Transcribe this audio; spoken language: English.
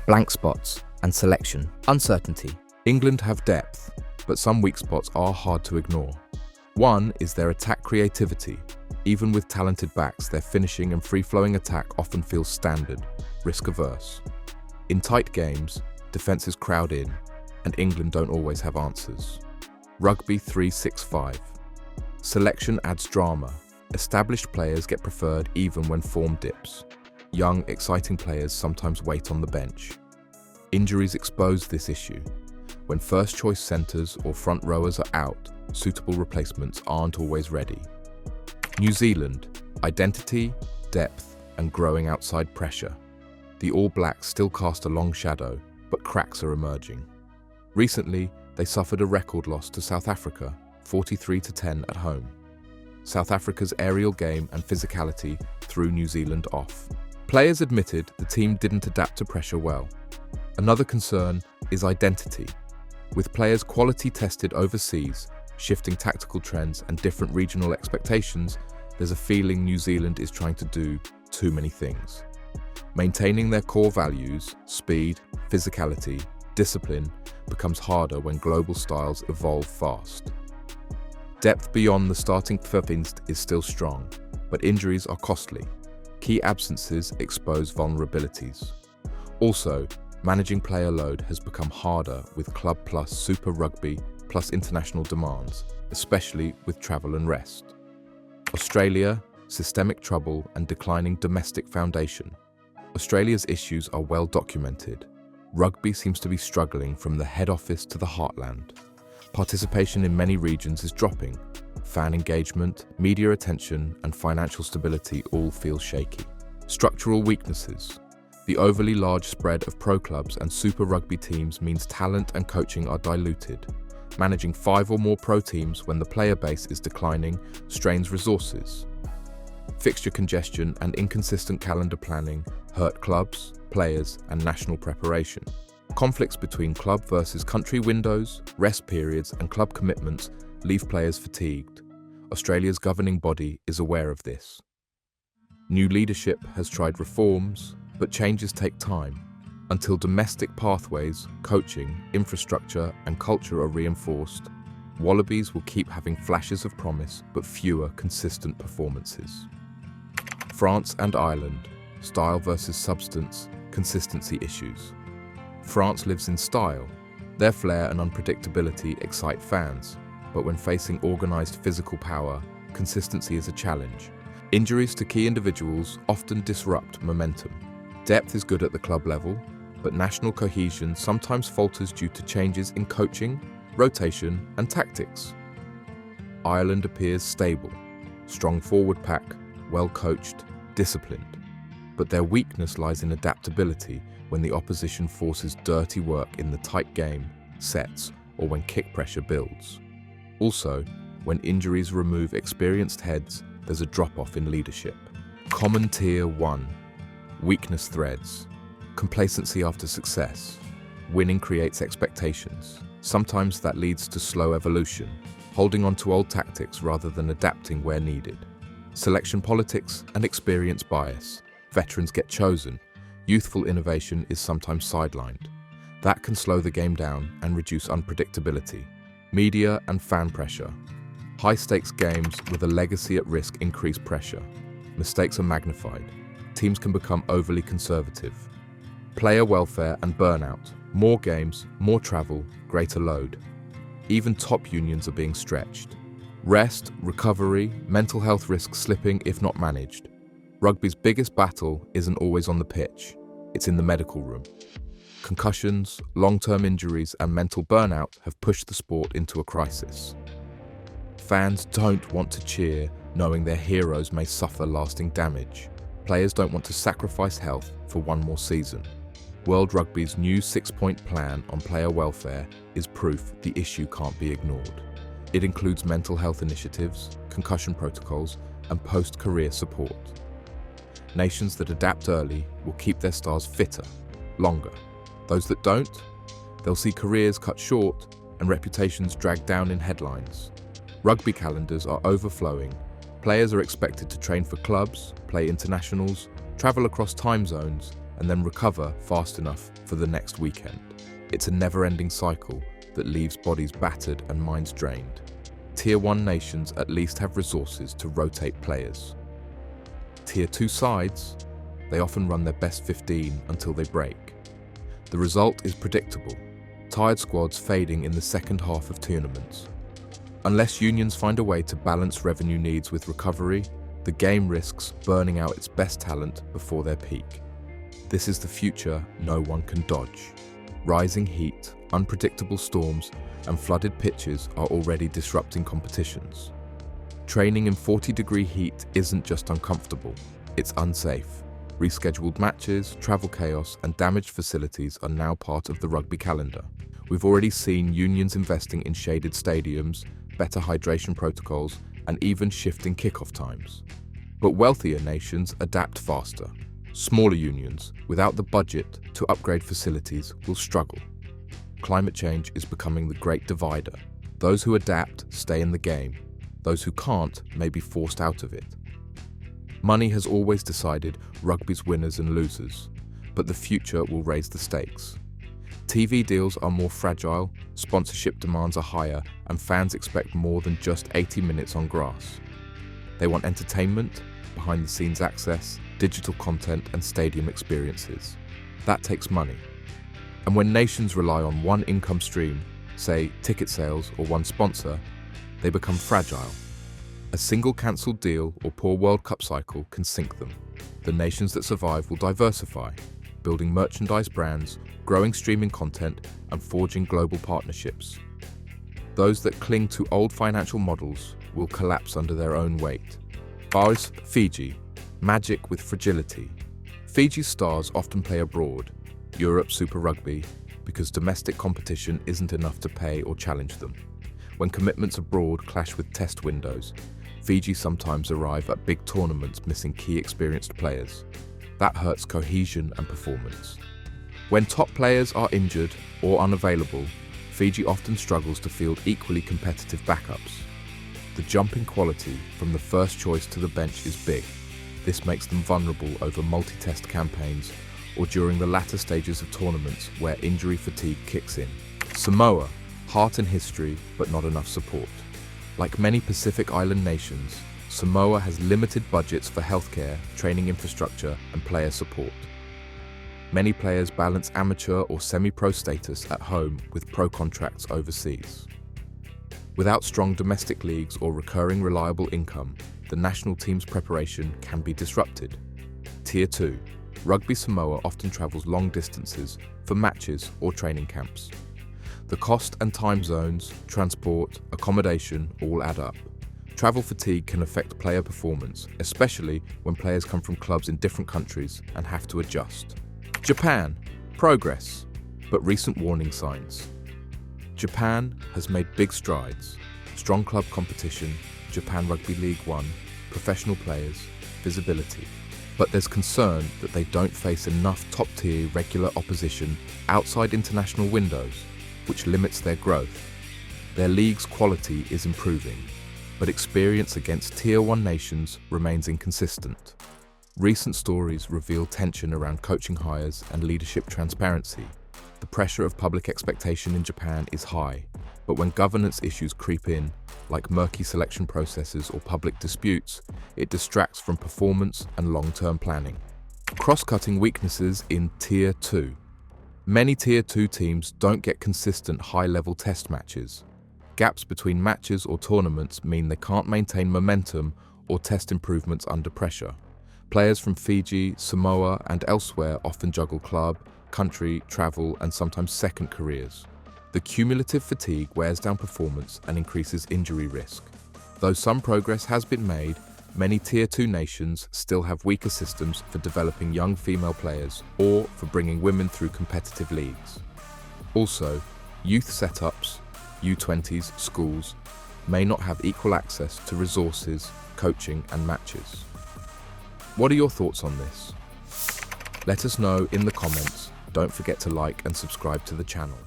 Blank spots and selection. Uncertainty. England have depth, but some weak spots are hard to ignore. One is their attack creativity. Even with talented backs, their finishing and free-flowing attack often feels standard, risk-averse. In tight games, defences crowd in, and England don't always have answers. Rugby 3-6-5. Selection adds drama. Established players get preferred even when form dips. Young, exciting players sometimes wait on the bench. Injuries expose this issue. When first-choice centres or front rowers are out, suitable replacements aren't always ready. New Zealand, identity, depth, and growing outside pressure. The All Blacks still cast a long shadow, but cracks are emerging. Recently, they suffered a record loss to South Africa, 43-10 at home. South Africa's aerial game and physicality threw New Zealand off. Players admitted the team didn't adapt to pressure well. Another concern is identity. With players quality tested overseas, shifting tactical trends and different regional expectations, there's a feeling New Zealand is trying to do too many things. Maintaining their core values, speed, physicality, discipline, becomes harder when global styles evolve fast. Depth beyond the starting 15 is still strong, but injuries are costly. Key absences expose vulnerabilities. Also, managing player load has become harder with club plus Super Rugby plus international demands, especially with travel and rest. Australia, systemic trouble and declining domestic foundation. Australia's issues are well documented. Rugby seems to be struggling from the head office to the heartland. Participation in many regions is dropping. Fan engagement, media attention, and financial stability all feel shaky. Structural weaknesses. The overly large spread of pro clubs and Super Rugby teams means talent and coaching are diluted. Managing 5 or more pro teams when the player base is declining strains resources. Fixture congestion and inconsistent calendar planning hurt clubs, players, and national preparation. Conflicts between club versus country windows, rest periods, and club commitments leave players fatigued. Australia's governing body is aware of this. New leadership has tried reforms, but changes take time. Until domestic pathways, coaching, infrastructure, and culture are reinforced, Wallabies will keep having flashes of promise but fewer consistent performances. France and Ireland, style versus substance, consistency issues. France lives in style. Their flair and unpredictability excite fans, but when facing organised physical power, consistency is a challenge. Injuries to key individuals often disrupt momentum. Depth is good at the club level, but national cohesion sometimes falters due to changes in coaching, rotation, and tactics. Ireland appears stable, strong forward pack, well coached, disciplined. But their weakness lies in adaptability when the opposition forces dirty work in the tight game, sets, or when kick pressure builds. Also, when injuries remove experienced heads, there's a drop-off in leadership. Common Tier 1. Weakness threads. Complacency after success. Winning creates expectations. Sometimes that leads to slow evolution, holding on to old tactics rather than adapting where needed. Selection politics and experience bias. Veterans get chosen. Youthful innovation is sometimes sidelined. That can slow the game down and reduce unpredictability. Media and fan pressure. High-stakes games with a legacy at risk increase pressure. Mistakes are magnified. Teams can become overly conservative. Player welfare and burnout. More games, more travel, greater load. Even top unions are being stretched. Rest, recovery, mental health risks slipping if not managed. Rugby's biggest battle isn't always on the pitch. It's in the medical room. Concussions, long-term injuries, and mental burnout have pushed the sport into a crisis. Fans don't want to cheer knowing their heroes may suffer lasting damage. Players don't want to sacrifice health for one more season. World Rugby's new 6-point plan on player welfare is proof the issue can't be ignored. It includes mental health initiatives, concussion protocols, and post-career support. Nations that adapt early will keep their stars fitter, longer. Those that don't, they'll see careers cut short and reputations dragged down in headlines. Rugby calendars are overflowing. Players are expected to train for clubs, play internationals, travel across time zones, and then recover fast enough for the next weekend. It's a never-ending cycle that leaves bodies battered and minds drained. Tier 1 nations at least have resources to rotate players. Tier 2 sides, they often run their best 15 until they break. The result is predictable, tired squads fading in the second half of tournaments. Unless unions find a way to balance revenue needs with recovery, the game risks burning out its best talent before their peak. This is the future no one can dodge. Rising heat, unpredictable storms, and flooded pitches are already disrupting competitions. Training in 40-degree heat isn't just uncomfortable, it's unsafe. Rescheduled matches, travel chaos, and damaged facilities are now part of the rugby calendar. We've already seen unions investing in shaded stadiums, better hydration protocols, and even shifting kickoff times. But wealthier nations adapt faster. Smaller unions, without the budget to upgrade facilities, will struggle. Climate change is becoming the great divider. Those who adapt stay in the game. Those who can't may be forced out of it. Money has always decided rugby's winners and losers, but the future will raise the stakes. TV deals are more fragile, sponsorship demands are higher, and fans expect more than just 80 minutes on grass. They want entertainment, behind-the-scenes access, digital content, and stadium experiences. That takes money. And when nations rely on one income stream, say ticket sales or one sponsor, they become fragile. A single cancelled deal or poor World Cup cycle can sink them. The nations that survive will diversify, building merchandise brands, growing streaming content, and forging global partnerships. Those that cling to old financial models will collapse under their own weight. Ours, Fiji, magic with fragility. Fiji's stars often play abroad, Europe Super Rugby, because domestic competition isn't enough to pay or challenge them. When commitments abroad clash with test windows, Fiji sometimes arrive at big tournaments missing key experienced players. That hurts cohesion and performance. When top players are injured or unavailable, Fiji often struggles to field equally competitive backups. The jump in quality from the first choice to the bench is big. This makes them vulnerable over multi-test campaigns or during the latter stages of tournaments where injury fatigue kicks in. Samoa, heart and history, but not enough support. Like many Pacific Island nations, Samoa has limited budgets for healthcare, training infrastructure, and player support. Many players balance amateur or semi-pro status at home with pro contracts overseas. Without strong domestic leagues or recurring reliable income, the national team's preparation can be disrupted. Tier 2. Rugby Samoa often travels long distances for matches or training camps. The cost and time zones, transport, accommodation all add up. Travel fatigue can affect player performance, especially when players come from clubs in different countries and have to adjust. Japan, progress, but recent warning signs. Japan has made big strides. Strong club competition, Japan Rugby League 1, professional players, visibility. But there's concern that they don't face enough top-tier regular opposition outside international windows, which limits their growth. Their league's quality is improving, but experience against Tier 1 nations remains inconsistent. Recent stories reveal tension around coaching hires and leadership transparency. The pressure of public expectation in Japan is high, but when governance issues creep in, like murky selection processes or public disputes, it distracts from performance and long-term planning. Cross-cutting weaknesses in Tier 2. Many Tier 2 teams don't get consistent high-level test matches. Gaps between matches or tournaments mean they can't maintain momentum or test improvements under pressure. Players from Fiji, Samoa, and elsewhere often juggle club, country, travel, and sometimes second careers. The cumulative fatigue wears down performance and increases injury risk. Though some progress has been made, many Tier 2 nations still have weaker systems for developing young female players or for bringing women through competitive leagues. Also, youth setups, U20s, schools, may not have equal access to resources, coaching, and matches. What are your thoughts on this? Let us know in the comments. Don't forget to like and subscribe to the channel.